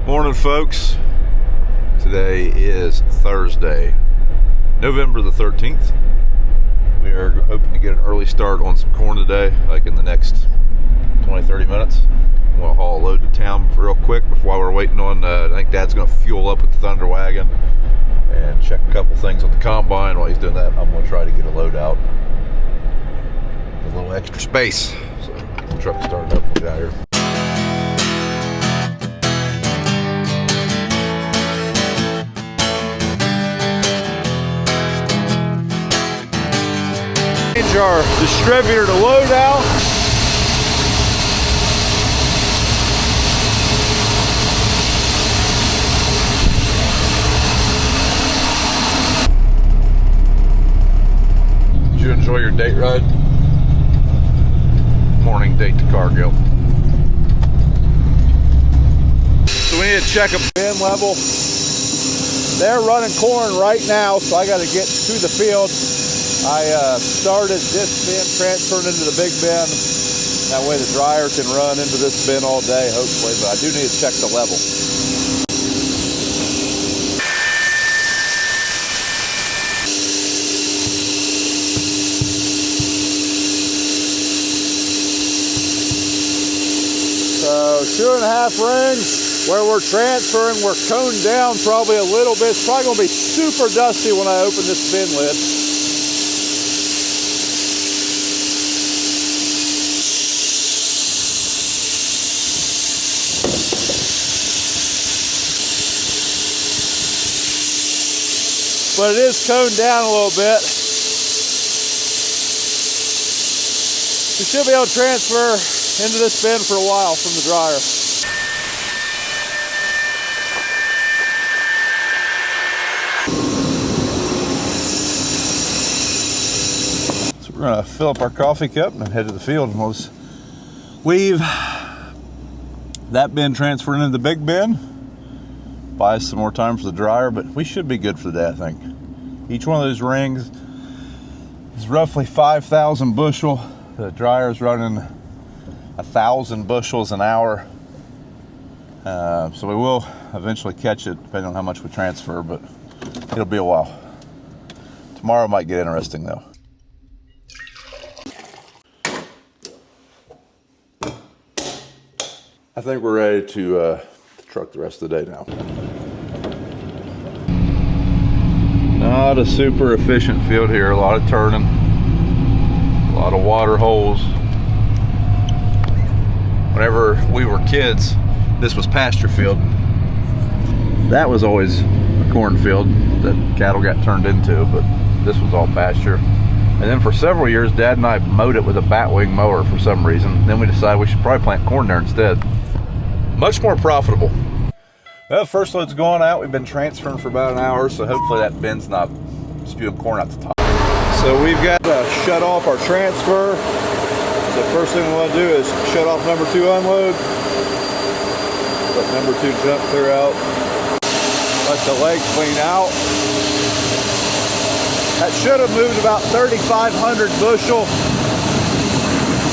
Morning, folks. Today is Thursday, November the 13th. We are hoping to get an early start on some corn today, like in the next 20-30 minutes. I'm going to haul a load to town real quick before we're waiting on, I think Dad's going to fuel up with the Thunder Wagon and check a couple things on the combine. While he's doing that, I'm going to try to get a load out with a little extra space. So the truck started up, we'll get out here. Our distributor to load out. Did you enjoy your date ride? Morning date to Cargill. So we need to check a bin level. They're running corn right now, so I got to get to the field. I started this bin, transferred into the big bin. That way the dryer can run into this bin all day, hopefully, but I do need to check the level. So 2.5 rings where we're transferring, we're coned down probably a little bit. It's probably gonna be super dusty when I open this bin lid. But it is coned down a little bit. We should be able to transfer into this bin for a while from the dryer. So we're gonna fill up our coffee cup and head to the field and we'll just leave that bin transferred into the big bin. Buy us some more time for the dryer, but we should be good for the day, I think. Each one of those rings is roughly 5,000 bushel. The dryer is running 1,000 bushels an hour. So we will eventually catch it, depending on how much we transfer, but it'll be a while. Tomorrow might get interesting, though. I think we're ready to truck the rest of the day now. Not a super efficient field here, a lot of turning, a lot of water holes. Whenever we were kids, this was pasture field. That was always a cornfield that cattle got turned into, but this was all pasture. And then for several years, Dad and I mowed it with a batwing mower for some reason. Then we decided we should probably plant corn there instead. Much more profitable. Well, first load's going out. We've been transferring for about an hour, so hopefully that bin's not spewing corn out the top. So we've got to shut off our transfer. The first thing we want to do is shut off number 2 unload. Let number 2 jump clear out. Let the leg clean out. That should have moved about 3,500 bushel.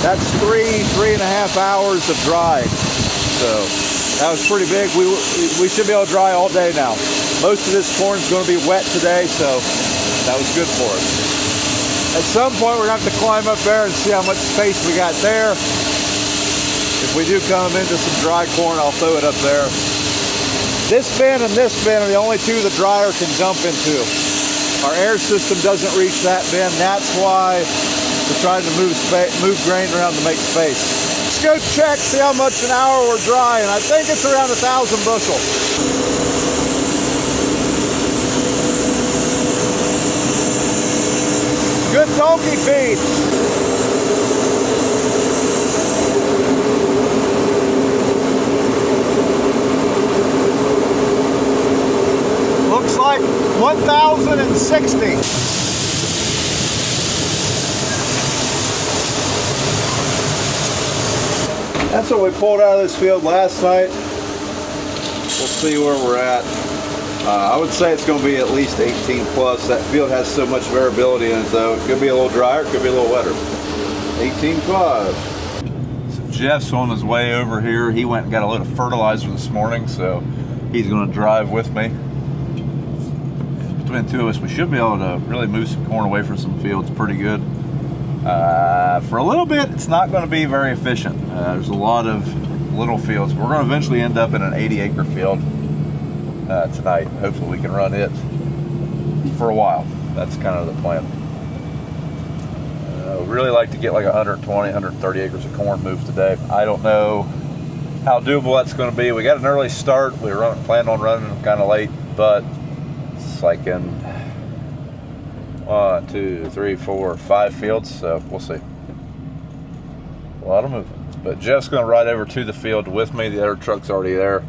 That's 3.5 hours of drying. So that was pretty big. We should be able to dry all day now. Most of this corn is going to be wet today, so that was good for us. At some point, we're going to have to climb up there and see how much space we got there. If we do come into some dry corn, I'll throw it up there. This bin and this bin are the only 2 the dryer can dump into. Our air system doesn't reach that bin. That's why we're trying to move grain around to make space. Let's go check, see how much an hour we're drying. I think it's around 1,000 bushel. Good donkey feed. Looks like 1,060. That's what we pulled out of this field last night. We'll see where we're at. I would say it's going to be at least 18 plus. That field has so much variability in it though. It could be a little drier, it could be a little wetter. 18.5. So Jeff's on his way over here. He went and got a load of fertilizer this morning, so he's going to drive with me. Between the two of us, we should be able to really move some corn away from some fields pretty good. For a little bit, it's not going to be very efficient. There's a lot of little fields. We're going to eventually end up in an 80-acre field tonight. Hopefully we can run it for a while. That's kind of the plan. We'd really like to get like 120, 130 acres of corn moved today. I don't know how doable that's going to be. We got an early start. We were planning on running kind of late, but it's like in 1, 2, 3, 4, 5 fields, so we'll see. A lot of movement. But Jeff's going to ride over to the field with me. The other truck's already there.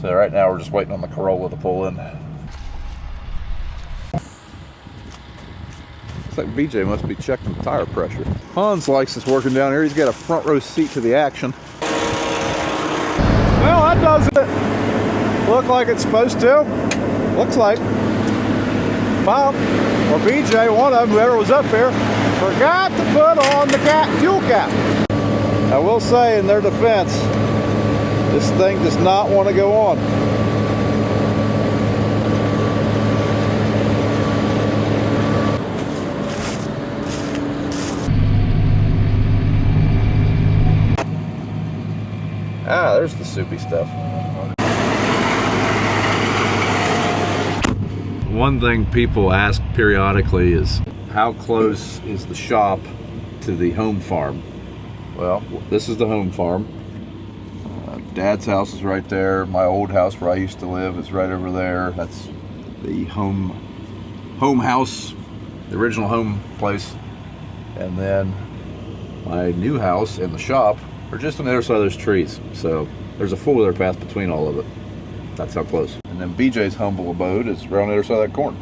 So right now we're just waiting on the Corolla to pull in. Looks like BJ must be checking the tire pressure. Hans likes this working down here. He's got a front row seat to the action. Well, that doesn't look like it's supposed to. Looks like Bob or BJ, one of them, whoever was up here, forgot to put on the fuel cap. I will say, in their defense, this thing does not want to go on. Ah, there's the soupy stuff. One thing people ask periodically is, how close is the shop to the home farm? Well, this is the home farm. Dad's house is right there. My old house where I used to live is right over there. That's the home house, the original home place. And then my new house and the shop are just on the other side of those trees. So there's a four-wheeler path between all of it. That's how close. And then BJ's humble abode is right on the other side of that corn.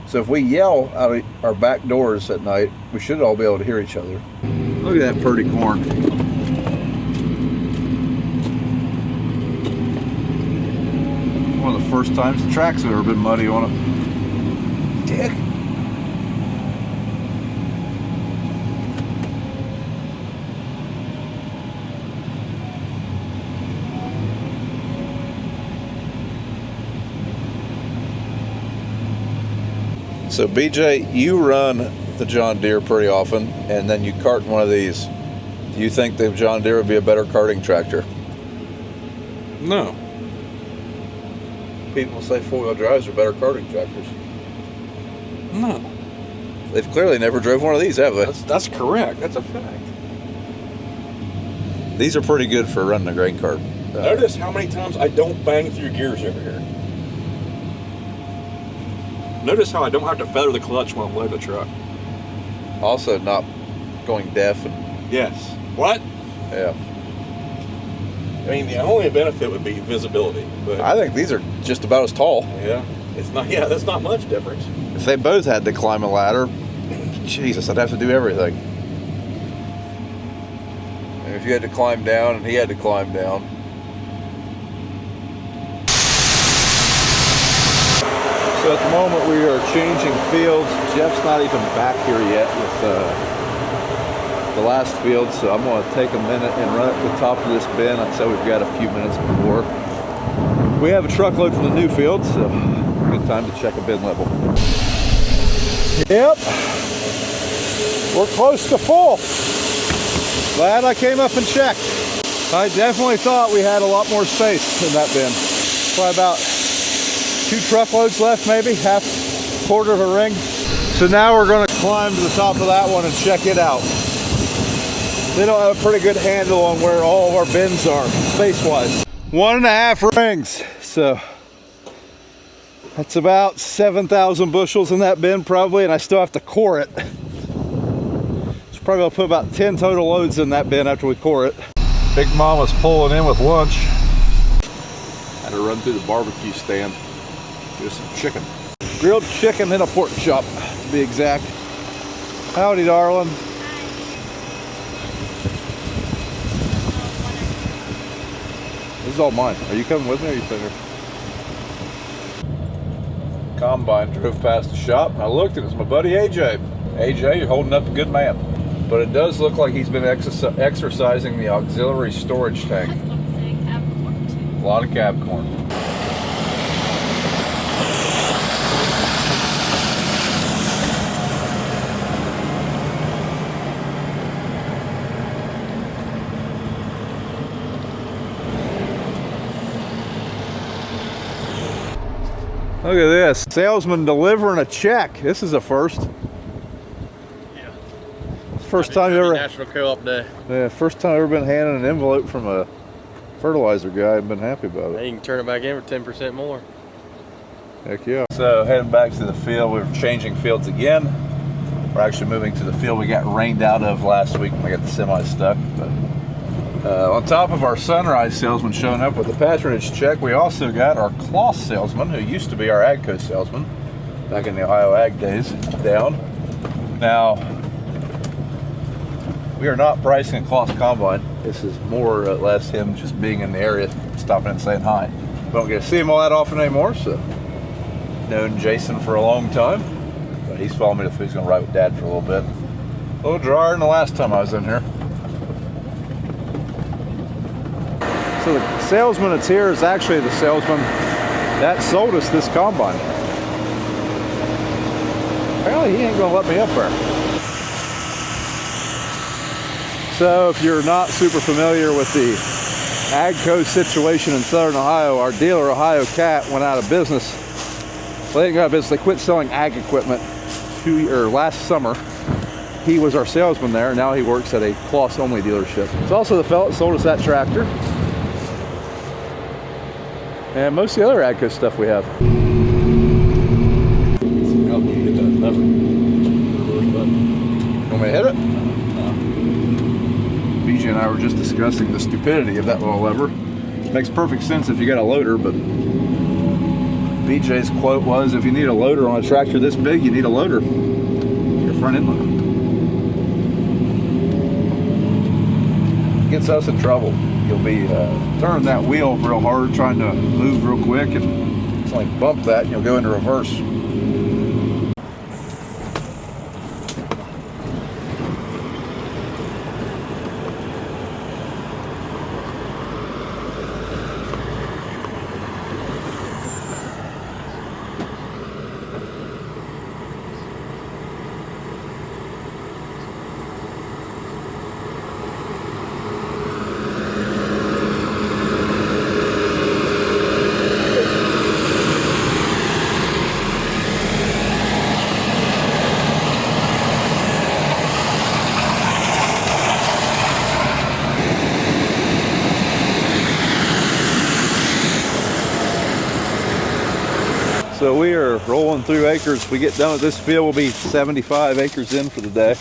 So if we yell out of our back doors at night, we should all be able to hear each other. Look at that pretty corn. One of the first times the tracks have ever been muddy on it. Dick. So BJ, you run the John Deere pretty often, and then you cart one of these. Do you think the John Deere would be a better carting tractor? No. People say four-wheel drives are better carting tractors. No. They've clearly never drove one of these, have they? That's correct. That's a fact. These are pretty good for running a grain cart. Notice how many times I don't bang through gears over here. Notice how I don't have to feather the clutch when I'm loading the truck. Also not going deaf. And, yes. What? Yeah. I mean, the only benefit would be visibility. But I think these are just about as tall. yeah, it's not. Yeah, that's not much difference. If they both had to climb a ladder, Jesus, I'd have to do everything. And if you had to climb down and he had to climb down. So at the moment we are changing fields. Jeff's not even back here yet with the last field, so I'm going to take a minute and run up the top of this bin. I'd say we've got a few minutes before we have a truckload from the new field, so good time to check a bin level. Yep, we're close to full. Glad I came up and checked. I definitely thought we had a lot more space in that bin. Probably about 2 truckloads left, maybe quarter of a ring. So now we're going to climb to the top of that one and check it out. They don't have a pretty good handle on where all of our bins are, space-wise. 1.5 rings, so that's about 7,000 bushels in that bin probably, and I still have to core it. So probably I'll put about 10 total loads in that bin after we core it. Big Mama's pulling in with lunch. Had to run through the barbecue stand. There's some chicken. Grilled chicken in a pork chop, to be exact. Howdy, darling. This is all mine. Are you coming with me or are you sitting here? Combine drove past the shop and I looked and it was my buddy AJ. AJ, you're holding up a good man. But it does look like he's been exercising the auxiliary storage tank. That's what I'm saying, cab corn too. A lot of cab corn. Look at this. Salesman delivering a check. This is a first. Yeah. First time ever. National Co-op Day. Yeah, first time I've ever been handed an envelope from a fertilizer guy. I've been happy about Now it. you can turn it back in for 10% more. Heck yeah. So heading back to the field, we're changing fields again. We're actually moving to the field we got rained out of last week when we got the semi stuck. But on top of our Sunrise salesman showing up with a patronage check, we also got our Kloss salesman, who used to be our AGCO salesman back in the Ohio Ag days, down. Now, we are not pricing a Kloss combine. This is more or less him just being in the area, stopping and saying hi. We don't get to see him all that often anymore, so known Jason for a long time. But he's following me to he's going to ride with Dad for a little bit. A little drier than the last time I was in here. So the salesman that's here is actually the salesman that sold us this combine. Apparently he ain't gonna let me up there. So if you're not super familiar with the AGCO situation in Southern Ohio, our dealer Ohio Cat went out of business. Well, they didn't go out of business, they quit selling ag equipment last summer. He was our salesman there, and now he works at a Kloss only dealership. It's also the fellow that sold us that tractor. And most of the other AGCO stuff we have. Want me to hit it? BJ and I were just discussing the stupidity of that little lever. Makes perfect sense if you got a loader, but BJ's quote was, if you need a loader on a tractor this big, you need a loader. Your front end loader. Gets us in trouble. You'll be turning that wheel real hard, trying to move real quick, and it's like bump that and you'll go into reverse. So we are rolling through acres. We get done with this field, we'll be 75 acres in for the day.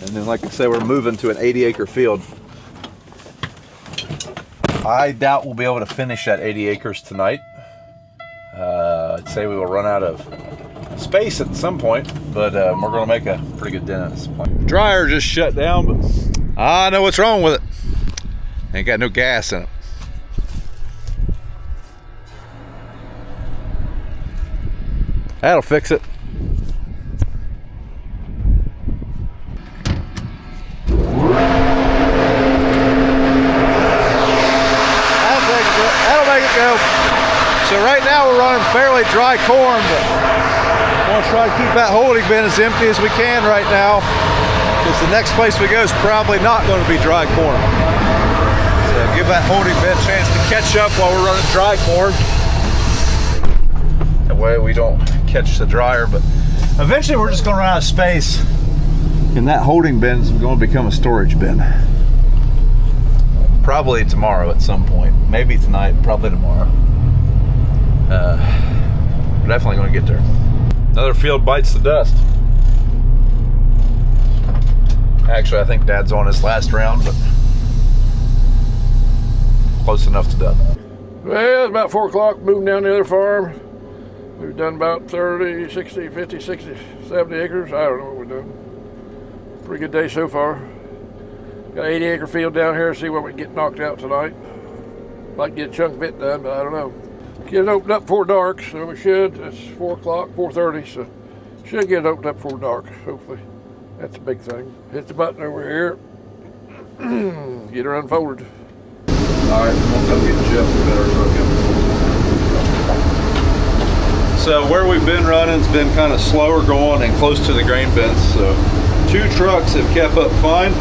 And then like I said, we're moving to an 80-acre field. I doubt we'll be able to finish that 80 acres tonight. I'd say we will run out of space at some point, but we're gonna make a pretty good dent at this point. Dryer just shut down, but I know what's wrong with it. Ain't got no gas in it. That'll fix it. That'll make it go. So right now we're running fairly dry corn, but I want to try to keep that holding bin as empty as we can right now, because the next place we go is probably not going to be dry corn. So give that holding bin a chance to catch up while we're running dry corn. That way we don't catch the dryer, but eventually we're just going to run out of space, and that holding bin is going to become a storage bin. Probably tomorrow at some point. Maybe tonight, probably tomorrow. We're definitely going to get there. Another field bites the dust. Actually, I think Dad's on his last round, but close enough to done. Well, it's about 4 o'clock, moving down the other farm. We've done about 30, 60, 50, 60, 70 acres. I don't know what we're doing. Pretty good day so far. Got an 80-acre field down here, see what we can get knocked out tonight. Might get a chunk of it done, but I don't know. Get it opened up before dark, so we should. It's 4 o'clock, 4:30, so should get it opened up before dark, hopefully. That's a big thing. Hit the button over here. Get her unfolded. All right, once I get Jeff, we better hook him. So where we've been running has been kind of slower going and close to the grain bins. So 2 trucks have kept up fine,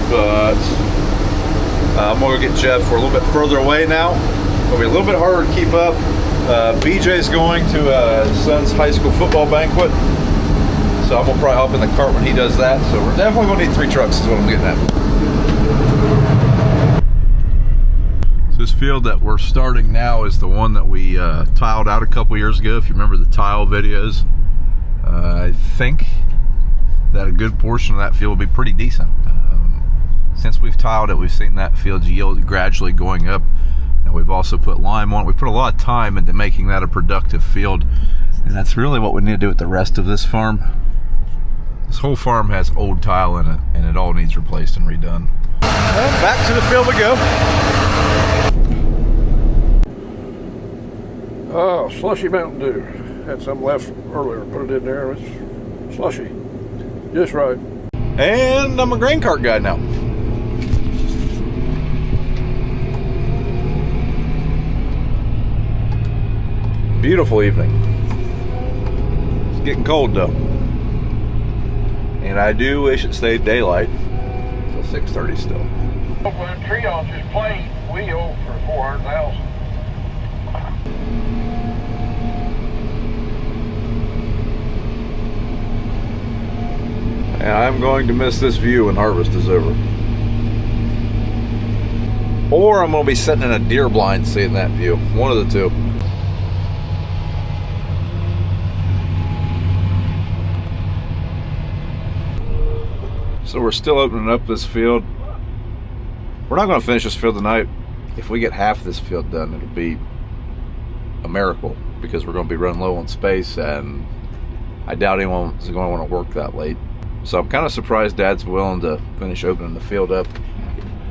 but I'm gonna get Jeff. We're a little bit further away now. It'll be a little bit harder to keep up. BJ's going to his son's high school football banquet, so I'm gonna probably hop in the cart when he does that. So we're definitely gonna need 3 trucks is what I'm getting at. So this field that we're starting now is the one that we tiled out a couple years ago. If you remember the tile videos, I think that a good portion of that field will be pretty decent. Since we've tiled it, we've seen that field's yield gradually going up. And we've also put lime on it. We put a lot of time into making that a productive field. And that's really what we need to do with the rest of this farm. This whole farm has old tile in it, and it all needs replaced and redone. Well, back to the field we go. Oh, slushy Mountain Dew. Had some left earlier. Put it in there. It's slushy. Just right. And I'm a grain cart guy now. Beautiful evening. It's getting cold though. And I do wish it stayed daylight till 6:30 still. When Treon just played wheel for 400,000. And I'm going to miss this view when harvest is over. Or I'm going to be sitting in a deer blind seeing that view. One of the two. So we're still opening up this field. We're not going to finish this field tonight. If we get half this field done, it'll be a miracle, because we're going to be running low on space, and I doubt anyone's going to want to work that late. So I'm kind of surprised Dad's willing to finish opening the field up.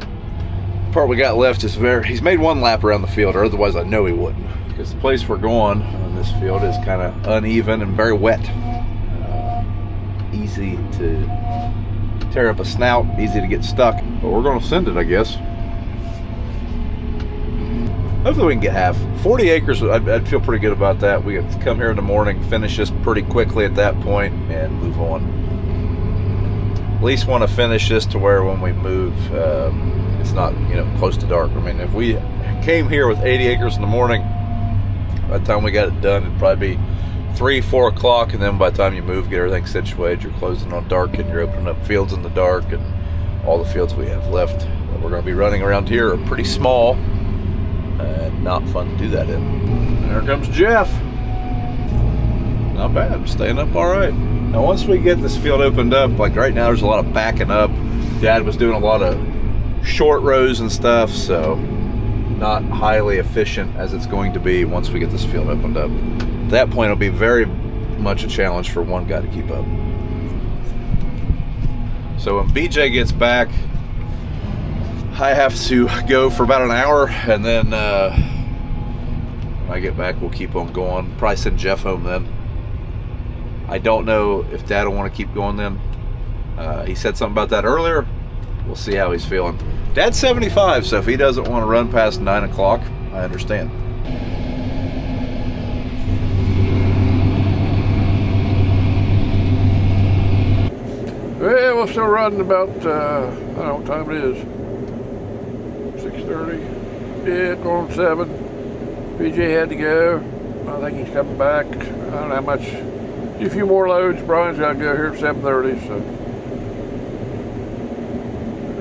The part we got left is he's made 1 lap around the field, or otherwise I know he wouldn't, because the place we're going on this field is kind of uneven and very wet. Easy to tear up a snout, easy to get stuck, but we're going to send it, I guess. Hopefully we can get half. 40 acres, I'd feel pretty good about that. We have to come here in the morning, finish this pretty quickly at that point, and move on. At least want to finish this to where when we move, it's not, close to dark. I mean, if we came here with 80 acres in the morning, by the time we got it done, it'd probably be 3, 4 o'clock, and then by the time you move, get everything situated, you're closing on dark, and you're opening up fields in the dark, and all the fields we have left that we're going to be running around here are pretty small and not fun to do that in. There comes Jeff. Not bad, I'm staying up all right. Now once we get this field opened up, like right now there's a lot of backing up. Dad was doing a lot of short rows and stuff, so not highly efficient as it's going to be once we get this field opened up. At that point, it'll be very much a challenge for one guy to keep up. So when BJ gets back, I have to go for about an hour, and then when I get back, we'll keep on going. Probably send Jeff home then. I don't know if Dad will want to keep going then. He said something about that earlier. We'll see how he's feeling. Dad's 75, so if he doesn't want to run past 9 o'clock, I understand. Well, we're still running about, I don't know what time it is. 6:30. Yeah, going on 7. BJ had to go. I think he's coming back. I don't know how much. A few more loads. Brian's got to go here at 7:30, so.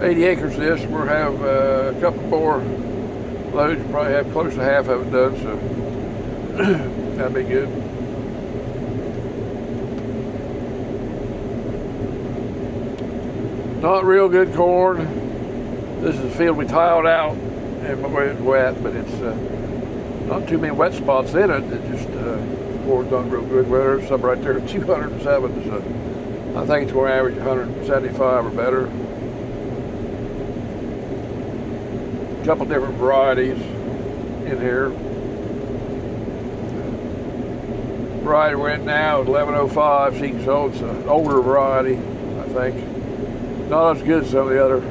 80 acres this. We'll have a couple more loads. We'll probably have close to half of it done, so that'd be good. Not real good corn. This is a field we tiled out, and it's wet, but it's not too many wet spots in it. It just corn's done real good. Well, there's some right there at 207, so I think it's going to average 175 or better. A couple different varieties in here. Variety went now at 1105, seed sold. It's an older variety. think. Not as good as some of the other.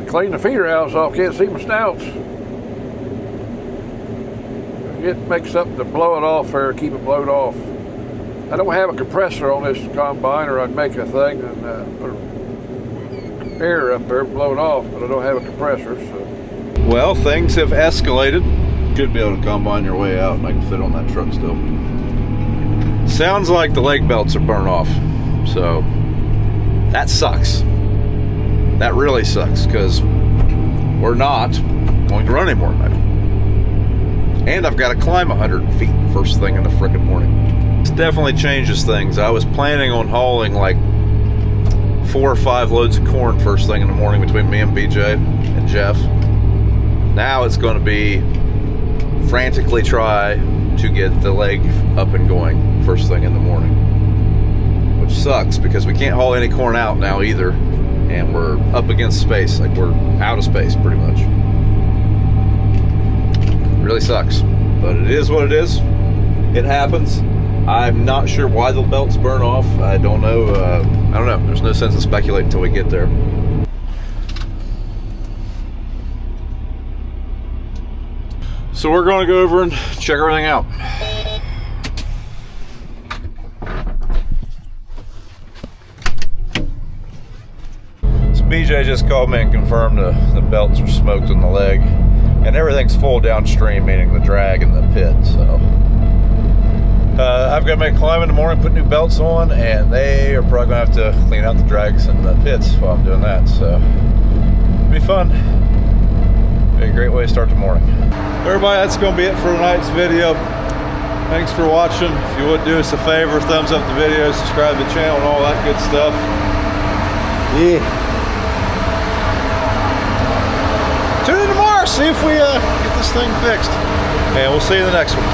Clean the feeder house off, can't see my snouts. It makes something to blow it off there, keep it blowed off. I don't have a compressor on this combine, or I'd make a thing and put air up there, blow it off, but I don't have a compressor, so. Well, things have escalated. Should be able to combine your way out and I can fit on that truck still. Sounds like the leg belts are burnt off, so that sucks. That really sucks, because we're not going to run anymore tonight. And I've got to climb 100 feet first thing in the frickin' morning. This definitely changes things. I was planning on hauling like 4 or 5 loads of corn first thing in the morning between me and BJ and Jeff. Now it's going to be frantically try to get the leg up and going first thing in the morning. Which sucks, because we can't haul any corn out now either. And we're up against space, like we're out of space pretty much. Really sucks, but it is what it is. It happens. I'm not sure why the belts burn off. I don't know. I don't know. There's no sense in speculating until we get there. So we're going to go over and check everything out. BJ just called me and confirmed the belts are smoked on the leg, and everything's full downstream, meaning the drag and the pit. So I've got to make a climb in the morning, put new belts on, and they are probably going to have to clean out the drags and the pits while I'm doing that. So it'll be fun. Be a great way to start the morning. Everybody, that's going to be it for tonight's video. Thanks for watching. If you would do us a favor, thumbs up the video, subscribe to the channel, and all that good stuff. Yeah. Tune in tomorrow, see if we get this thing fixed. And we'll see you in the next one.